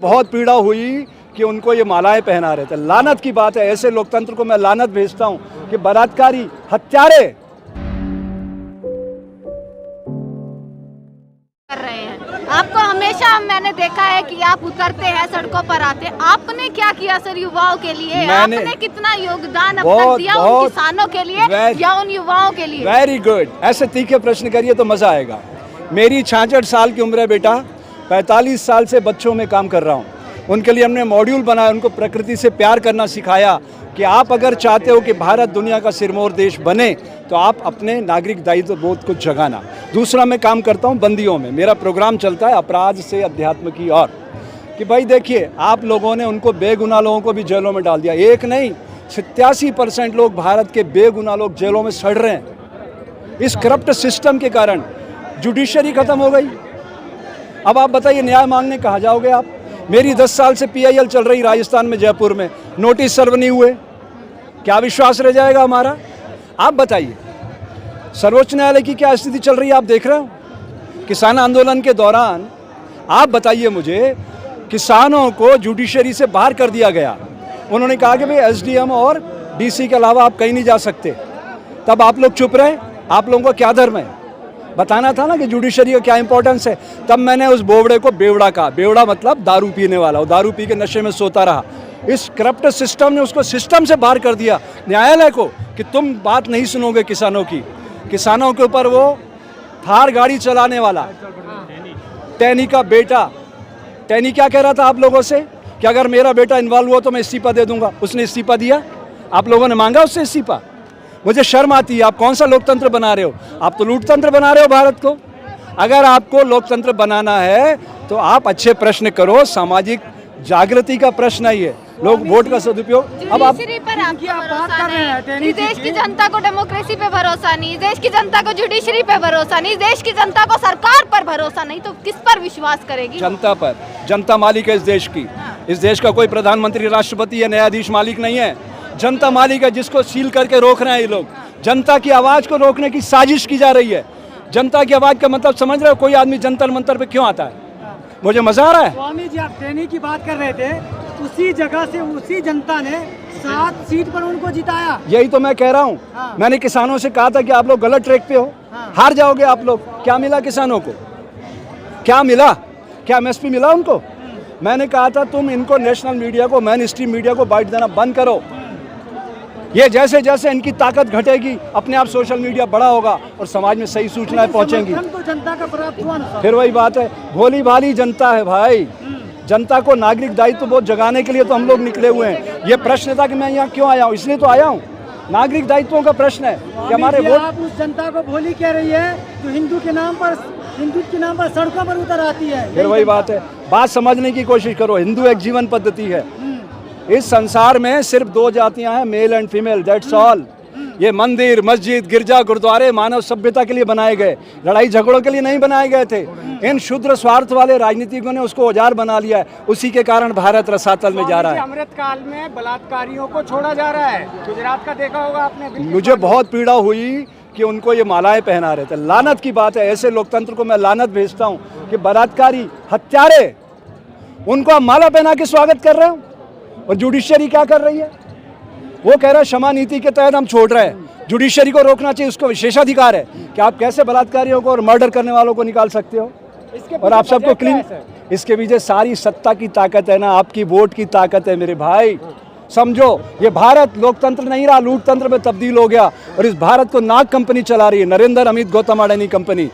बहुत पीड़ा हुई कि उनको ये मालाएं पहना रहे थे। लानत की बात है, ऐसे लोकतंत्र को मैं लानत भेजता हूं कि बलात्कारी, हत्यारे कर रहे हैं। आपको हमेशा मैंने देखा है कि आप उतरते हैं, सड़कों पर आते हैं। आपने क्या किया सर युवाओं के लिए? आपने कितना योगदान अपना दिया उन किसानों के लिए या उन युवाओं के लिए? वेरी गुड, ऐसे तीखे प्रश्न करिए तो मजा आएगा। मेरी 66 साल की उम्र है बेटा, 45 साल से बच्चों में काम कर रहा हूँ। उनके लिए हमने मॉड्यूल बनाया, उनको प्रकृति से प्यार करना सिखाया कि आप अगर चाहते हो कि भारत दुनिया का सिरमौर देश बने तो आप अपने नागरिक दायित्व बोध को जगाना। दूसरा, मैं काम करता हूँ बंदियों में, मेरा प्रोग्राम चलता है अपराध से अध्यात्म की ओर, कि भाई देखिए आप लोगों ने उनको बेगुनाह लोगों को भी जेलों में डाल दिया। एक नहीं, 87% लोग भारत के बेगुनाह लोग जेलों में सड़ रहे हैं इस करप्ट सिस्टम के कारण। जुडिशरी खत्म हो गई। अब आप बताइए न्याय मांगने कहाँ जाओगे आप? मेरी 10 साल से PIL चल रही राजस्थान में, जयपुर में, नोटिस सर्व नहीं हुए, क्या विश्वास रह जाएगा हमारा? आप बताइए सर्वोच्च न्यायालय की क्या स्थिति चल रही है, आप देख रहे हो। किसान आंदोलन के दौरान आप बताइए मुझे, किसानों को जुडिशरी से बाहर कर दिया गया। उन्होंने कहा कि भाई SDM और DC के अलावा आप कहीं नहीं जा सकते। तब आप लोग चुप रहे। आप लोगों का क्या धर्म है? बताना था ना कि जुडिशरी का क्या इंपॉर्टेंस है। तब मैंने उस बोवड़े को बेवड़ा कहा। बेवड़ा मतलब दारू पीने वाला, वो दारू पी के नशे में सोता रहा। इस करप्ट सिस्टम ने उसको सिस्टम से बाहर कर दिया, न्यायालय को, कि तुम बात नहीं सुनोगे किसानों की। किसानों के ऊपर वो थार गाड़ी चलाने वाला टैनी का बेटा, टैनी क्या कह रहा था आप लोगों से कि अगर मेरा बेटा इन्वॉल्व हुआ तो मैं इस्तीफा दे दूंगा। उसने इस्तीफा दिया? आप लोगों ने मांगा उससे इस्तीफा? मुझे शर्म आती है। आप कौन सा लोकतंत्र बना रहे हो? आप तो लोकतंत्र बना रहे हो भारत को। अगर आपको लोकतंत्र बनाना है तो आप अच्छे प्रश्न करो, सामाजिक जागृति का प्रश्न है ये, लोग वोट का सदुपयोग। अब आप पर आपको भरोसा नहीं, इस देश की जनता को डेमोक्रेसी पे भरोसा नहीं, इस देश की जनता को जुडिशरी पे भरोसा नहीं, इस देश की जनता को सरकार पर भरोसा नहीं, तो किस पर विश्वास करेगी? जनता पर। जनता मालिक है इस देश की। इस देश का कोई प्रधानमंत्री, राष्ट्रपति या न्यायाधीश मालिक नहीं है। जनता मालिक है, जिसको सील करके रोक रहे हैं ये लोग। जनता की आवाज को रोकने की साजिश की जा रही है। जनता की आवाज का मतलब समझ रहे हो? कोई आदमी जंतर मंतर पे क्यों आता है? मुझे मजा आ रहा है। स्वामी जी, आप ट्रेनी की बात कर रहे थे, उसी जगह से उसी जनता ने 7 सीट पर उनको जिताया। यही तो मैं कह रहा हूँ। हाँ। मैंने किसानों से कहा था कि आप लोग गलत ट्रैक पे हो। हाँ। हार जाओगे आप लोग। क्या मिला किसानों को? क्या मिला? क्या MSP मिला उनको? मैंने कहा था तुम इनको नेशनल मीडिया को, मेन स्ट्रीम मीडिया को बाइट देना बंद करो। ये जैसे जैसे इनकी ताकत घटेगी अपने आप सोशल मीडिया बड़ा होगा और समाज में सही सूचनाएं पहुंचेंगी। तो जनता का प्राप्त हुआ ना। फिर वही बात है, भोली भाली जनता है भाई। जनता को नागरिक दायित्व बोध जगाने के लिए तो हम लोग निकले हुए हैं। ये प्रश्न था कि मैं यहाँ क्यों आया हूँ, इसलिए तो आया हूँ। नागरिक दायित्वों का प्रश्न है कि हमारे वोट। आप उस जनता को भोली कह रही है जो हिंदू के नाम पर सड़कों पर उतर आती है। फिर वही बात है, बात समझने की कोशिश करो। हिंदू एक जीवन पद्धति है। इस संसार में सिर्फ 2 जातियां हैं, male and female, that's all. ये मंदिर, मस्जिद, गिरजा, गुरुद्वारे मानव सभ्यता के लिए बनाए गए, लड़ाई झगड़ों के लिए नहीं बनाए गए थे। इन क्षुद्र स्वार्थ वाले राजनीतिकों ने उसको औजार बना लिया है। उसी के कारण भारत रसातल में जा रहा है। अमृत काल में बलात्कारियों को छोड़ा जा रहा है। गुजरात का देखा होगा आपने। मुझे बहुत पीड़ा हुई कि उनको ये मालाएं पहना रहे थे। लानत की बात है, ऐसे लोकतंत्र को मैं लानत भेजता हूँ कि बलात्कारी, हत्यारे, उनको आप माला पहना के स्वागत कर रहे हो। और जुडिशरी क्या कर रही है? वो कह रहा है क्षमा नीति के तहत हम छोड़ रहे हैं। जुडिशरी को रोकना चाहिए, उसको विशेषाधिकार है कि आप कैसे बलात्कारियों को और मर्डर करने वालों को निकाल सकते हो। और आप सबको क्लीन, इसके पीछे सारी सत्ता की ताकत है ना, आपकी वोट की ताकत है मेरे भाई। समझो, ये भारत लोकतंत्र नहीं रहा, लूटतंत्र में तब्दील हो गया। और इस भारत को नाग कंपनी चला रही है, नरेंद्र अमित गौतम अडानी कंपनी।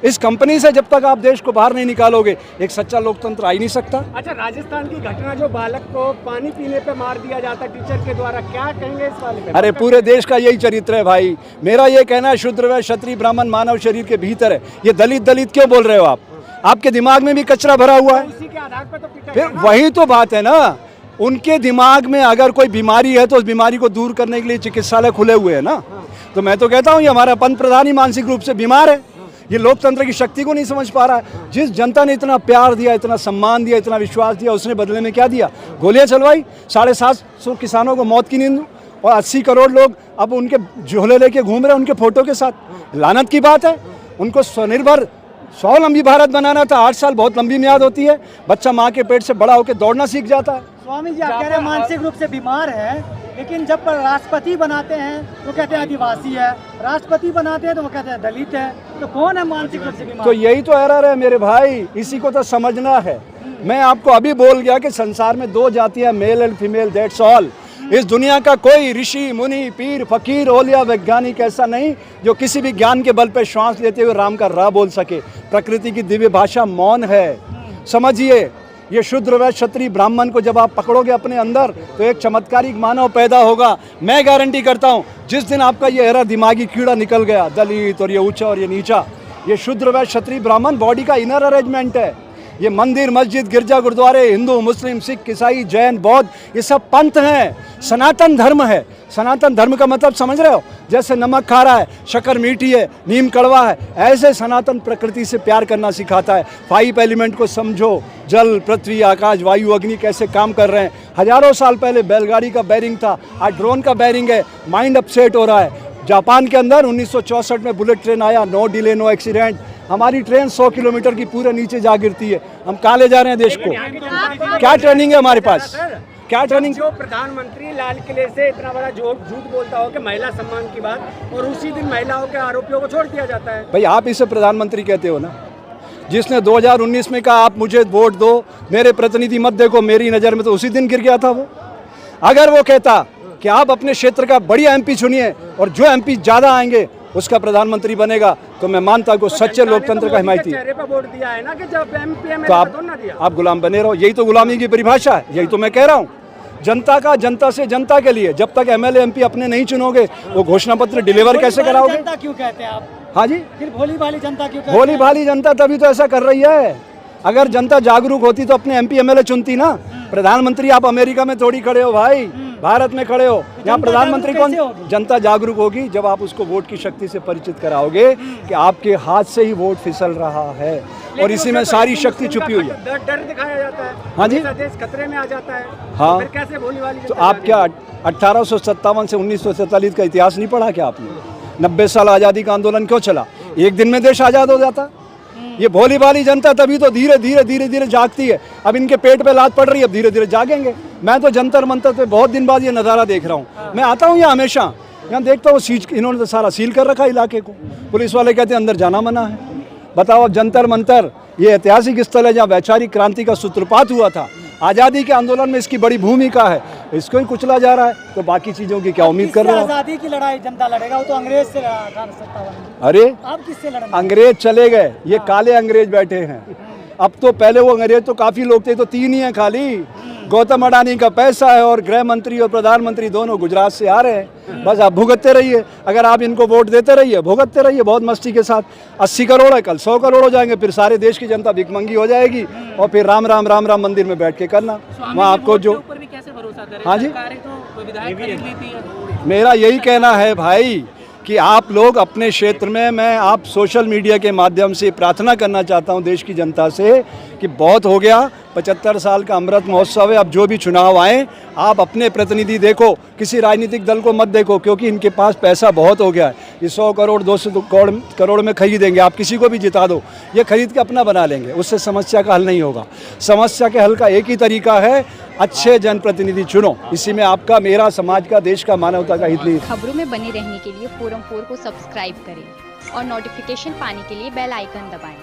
इस कंपनी से जब तक आप देश को बाहर नहीं निकालोगे, एक सच्चा लोकतंत्र आ ही नहीं सकता। अच्छा, राजस्थान की घटना, जो बालक को पानी पीने पे मार दिया जाता टीचर के द्वारा, क्या कहेंगे इस वाले में? अरे पूरे देश का यही चरित्र है भाई। मेरा ये कहना है, शूद्र व क्षत्रिय ब्राह्मण मानव शरीर के भीतर है। ये दलित दलित क्यों बोल रहे हो आप? आपके दिमाग में भी कचरा भरा हुआ है। उसी के आधार पर तो पिटा। फिर वही तो बात है ना, उनके दिमाग में अगर कोई बीमारी है तो उस बीमारी को दूर करने के लिए चिकित्सालय खुले हुए हैं ना। तो मैं तो कहता हूँ ये हमारा पंत प्रधान ही मानसिक रूप से बीमार है। ये लोकतंत्र की शक्ति को नहीं समझ पा रहा है। जिस जनता ने इतना प्यार दिया, इतना सम्मान दिया, इतना विश्वास दिया, उसने बदले में क्या दिया? गोलियां चलवाई। 750 किसानों को मौत की नींद, और 80 करोड़ लोग अब उनके झोले लेके घूम रहे हैं उनके फोटो के साथ। लानत की बात है। उनको स्वनिर्भर 100 लंबी भारत बनाना था, 8 साल बहुत लंबी मियाद होती है। बच्चा माँ के पेट से बड़ा होकर दौड़ना सीख जाता है। स्वामी जी, आप कह रहे हैं मानसिक रूप से बीमार है, लेकिन जब राष्ट्रपति बनाते हैं तो कहते हैं आदिवासी है, राष्ट्रपति बनाते हैं तो वो कहते हैं दलित है, तो कौन है मानसिक रूप से बीमार? तो यही तो एरर है मेरे भाई, इसी को तो समझना है। मैं आपको अभी बोल गया कि संसार में 2 जातियां, male and female, that's all. इस दुनिया का कोई ऋषि, मुनि, पीर, फकीर, औलिया, वैज्ञानिक ऐसा नहीं जो किसी भी ज्ञान के बल पर श्वास लेते हुए राम का रा बोल सके। प्रकृति की दिव्य भाषा मौन है। समझिए, ये शूद्र वैश्य क्षत्रिय ब्राह्मण को जब आप पकड़ोगे अपने अंदर तो एक चमत्कारिक मानव पैदा होगा। मैं गारंटी करता हूँ, जिस दिन आपका ये एरा दिमागी कीड़ा निकल गया, दलित और ये ऊंचा और ये नीचा, ये शूद्र वैश्य क्षत्रिय ब्राह्मण बॉडी का इनर अरेंजमेंट है। ये मंदिर, मस्जिद, गिरजा, गुरुद्वारे, हिंदू, मुस्लिम, सिख, ईसाई, जैन, बौद्ध, ये सब पंथ हैं। सनातन धर्म है। सनातन धर्म का मतलब समझ रहे हो? जैसे नमक खा रहा है, शक्कर मीठी है, नीम कड़वा है, ऐसे सनातन प्रकृति से प्यार करना सिखाता है। 5 एलिमेंट को समझो, जल, पृथ्वी, आकाश, वायु, अग्नि कैसे काम कर रहे हैं। हजारों साल पहले बैलगाड़ी का बैरिंग था, आज ड्रोन का बैरिंग है। माइंड अपसेट हो रहा है। जापान के अंदर 1964 में बुलेट ट्रेन आया, नो डिले नो एक्सीडेंट। हमारी ट्रेन 100 किलोमीटर की पूरे नीचे जा गिरती है। हम कहाँ ले जा रहे हैं देश को? क्या ट्रेनिंग है हमारे पास? क्या ट्रेनिंग? जो प्रधानमंत्री लाल किले से इतना बड़ा झूठ बोलता हो कि महिला सम्मान की बात, और उसी दिन महिलाओं के आरोपियों को छोड़ दिया जाता है। भाई, आप इसे प्रधानमंत्री कहते हो ना, जिसने 2019 में कहा आप मुझे वोट दो, मेरे प्रतिनिधि मत देखो, मेरी नज़र में तो उसी दिन गिर गया था वो। अगर वो कहता कि आप अपने क्षेत्र का बढ़िया MP चुनिए और जो MP ज़्यादा आएंगे उसका प्रधानमंत्री बनेगा, तो मैं मानता को सच्चे लोकतंत्र का हिमायती। चेहरे पर वोट दिया है ना कि जब MP तो आप गुलाम बने रहो। यही तो गुलामी की परिभाषा है। यही तो मैं कह रहा हूँ, जनता का, जनता से, जनता के लिए। जब तक MLA MP अपने नहीं चुनोगे, वो घोषणा पत्र डिलीवर कैसे कराओगे? जनता क्यों कहते हैं आप? हाँ जी, फिर भोली भाली जनता क्यों कहते हैं? भोली भाली जनता तभी तो ऐसा कर रही है। अगर जनता जागरूक होती तो अपने MP MLA चुनती ना। प्रधानमंत्री आप अमेरिका में थोड़ी खड़े हो भाई, भारत में खड़े हो। यहाँ प्रधानमंत्री कौन? जनता जागरूक होगी जब आप उसको वोट की शक्ति से परिचित कराओगे कि आपके हाथ से ही वोट फिसल रहा है, और इसी में सारी शक्ति छुपी हुई है। डर दिखाया जाता है। हाँ जी, देश खतरे में आ जाता है। हाँ, फिर कैसे भोली वाली? तो आप क्या 1857 से 1947 का इतिहास नहीं पढ़ा क्या आपने? 90 साल आज़ादी का आंदोलन क्यों चला? एक दिन में देश आज़ाद हो जाता। ये भोली भाली जनता तभी तो धीरे धीरे जागती है। अब इनके पेट पे लात पड़ रही है, अब धीरे धीरे जागेंगे। मैं तो जंतर मंतर पे बहुत दिन बाद ये नज़ारा देख रहा हूँ। मैं आता हूँ यहाँ हमेशा, यहाँ देखता हूँ सीज, इन्होंने तो सारा सील कर रखा इलाके को। पुलिस वाले कहते हैं अंदर जाना मना है। बताओ, अब जंतर मंतर ये ऐतिहासिक स्थल है जहाँ वैचारिक क्रांति का सूत्रपात हुआ था। आज़ादी के आंदोलन में इसकी बड़ी भूमिका है, इसको ही कुचला जा रहा है, तो बाकी चीज़ों की क्या उम्मीद कर रहे हो? आज़ादी की लड़ाई जनता लड़ेगा, वो तो अंग्रेज से लड़ा था 57। अरे आप किससे लड़ेंगे? अंग्रेज चले गए, ये काले अंग्रेज बैठे हैं। अब तो पहले वो अंग्रेज तो काफ़ी लोग थे, तो 3 ही हैं खाली। गौतम अडानी का पैसा है और गृह मंत्री और प्रधानमंत्री दोनों गुजरात से आ रहे हैं। बस आप भुगतते रहिए। अगर आप इनको वोट देते रहिए, भुगतते रहिए बहुत मस्ती के साथ। 80 करोड़ है, कल 100 करोड़ हो जाएंगे, फिर सारे देश की जनता भिखमंगी हो जाएगी, और फिर राम राम राम राम मंदिर में बैठ के करना। वहाँ आपको जो, हाँ जी, मेरा यही कहना है भाई कि आप लोग अपने क्षेत्र में, मैं आप सोशल मीडिया के माध्यम से प्रार्थना करना चाहता हूं देश की जनता से कि बहुत हो गया, 75 साल का अमृत महोत्सव है। अब जो भी चुनाव आए, आप अपने प्रतिनिधि देखो, किसी राजनीतिक दल को मत देखो, क्योंकि इनके पास पैसा बहुत हो गया है। ये 100 करोड़ 200 करोड़ में खरीदेंगे। आप किसी को भी जिता दो, ये खरीद के अपना बना लेंगे, उससे समस्या का हल नहीं होगा। समस्या के हल का एक ही तरीका है, अच्छे जनप्रतिनिधि चुनो। इसी में आपका, मेरा, समाज का, देश का, मानवता का हित नहीं। खबरों में बने रहने के लिए फोरम 4 को सब्सक्राइब करें और नोटिफिकेशन पाने के लिए बेल आइकन दबाएं।